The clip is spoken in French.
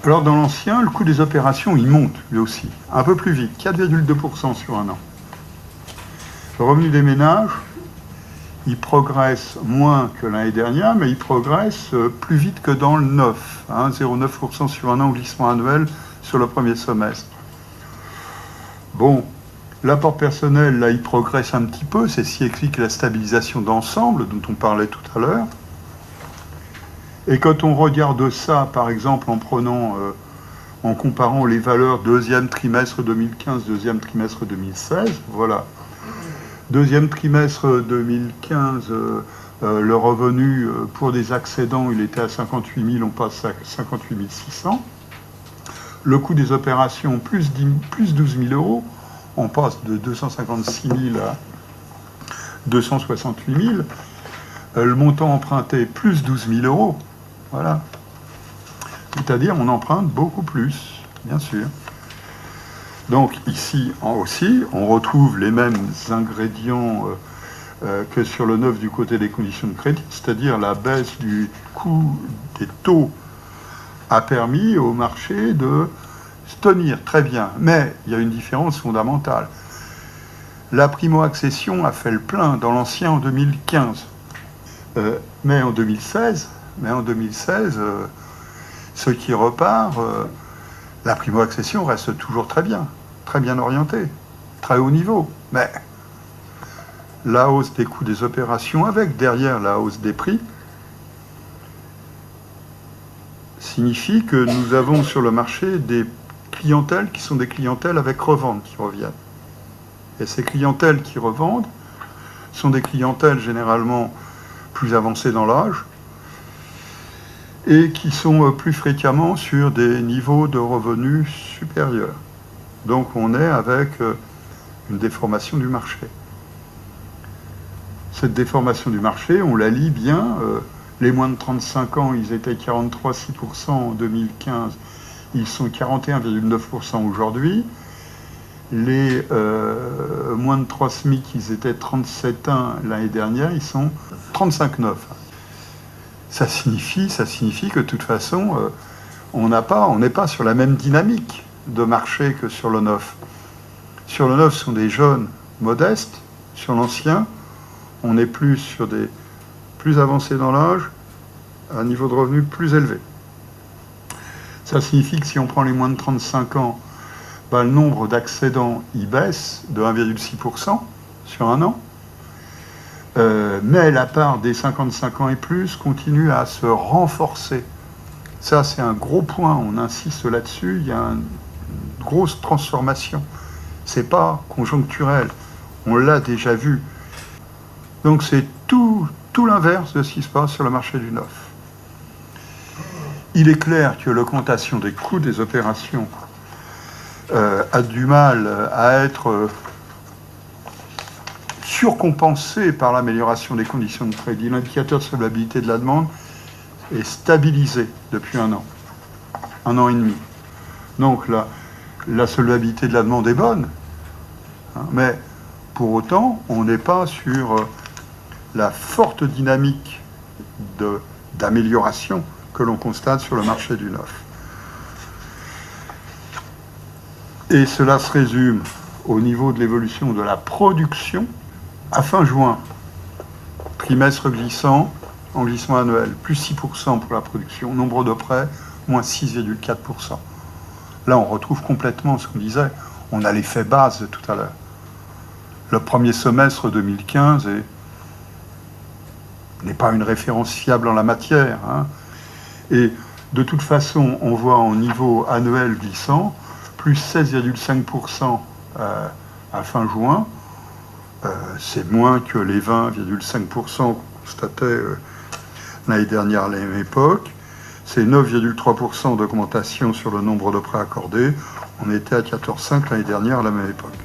Alors dans l'ancien, le coût des opérations, il monte lui aussi, un peu plus vite, 4,2% sur un an. Le revenu des ménages, il progresse moins que l'année dernière, mais il progresse plus vite que dans le neuf, 0,9% sur un an au glissement annuel sur le premier semestre. Bon, l'apport personnel, là, il progresse un petit peu, c'est ce qui explique la stabilisation d'ensemble dont on parlait tout à l'heure. Et quand on regarde ça, par exemple, en comparant les valeurs deuxième trimestre 2015, deuxième trimestre 2016, voilà. Deuxième trimestre 2015, le revenu pour des accédants, il était à 58 000, on passe à 58 600. Le coût des opérations, plus 12 000 euros, on passe de 256 000 à 268 000. Le montant emprunté, plus 12 000 euros. Voilà. C'est-à-dire, on emprunte beaucoup plus, bien sûr. Donc ici aussi, on retrouve les mêmes ingrédients que sur le neuf du côté des conditions de crédit, c'est-à-dire la baisse du coût des taux a permis au marché de se tenir très bien. Mais il y a une différence fondamentale. La primo-accession a fait le plein dans l'ancien en 2015. Mais en 2016, ce qui repart, la primo-accession reste toujours très bien orientée, très haut niveau. Mais la hausse des coûts des opérations avec derrière la hausse des prix signifie que nous avons sur le marché des clientèles qui sont des clientèles avec revente qui reviennent. Et ces clientèles qui revendent sont des clientèles généralement plus avancées dans l'âge et qui sont plus fréquemment sur des niveaux de revenus supérieurs. Donc on est avec une déformation du marché. Cette déformation du marché, on la lit bien. Les moins de 35 ans, ils étaient 43,6% en 2015, ils sont 41,9% aujourd'hui. Les moins de 3 SMIC, ils étaient 37,1 l'année dernière, ils sont 35,9. Ça signifie que de toute façon, on n'est pas sur la même dynamique de marché que sur le neuf. Sur le neuf, ce sont des jeunes modestes. Sur l'ancien, on est plus sur des plus avancés dans l'âge, à un niveau de revenu plus élevé. Ça signifie que si on prend les moins de 35 ans, le nombre d'accédants, il baisse de 1,6% sur un an. Mais la part des 55 ans et plus continue à se renforcer. Ça, c'est un gros point, on insiste là-dessus, il y a une grosse transformation. C'est pas conjoncturel, on l'a déjà vu. Donc c'est tout l'inverse de ce qui se passe sur le marché du neuf. Il est clair que l'augmentation des coûts des opérations a du mal à être surcompensé par l'amélioration des conditions de crédit. L'indicateur de solvabilité de la demande est stabilisé depuis un an et demi. Donc la solvabilité de la demande est bonne, mais pour autant, on n'est pas sur la forte dynamique d'amélioration que l'on constate sur le marché du neuf. Et cela se résume au niveau de l'évolution de la production. À fin juin, trimestre glissant, en glissement annuel, plus 6% pour la production, nombre de prêts, moins 6,4%. Là, on retrouve complètement ce qu'on disait, on a l'effet base de tout à l'heure. Le premier semestre 2015 n'est pas une référence fiable en la matière. Et de toute façon, on voit en niveau annuel glissant, plus 16,5% à fin juin. C'est moins que les 20,5% qu'on constatait l'année dernière à la même époque. C'est 9,3% d'augmentation sur le nombre de prêts accordés. On était à 14,5% l'année dernière à la même époque.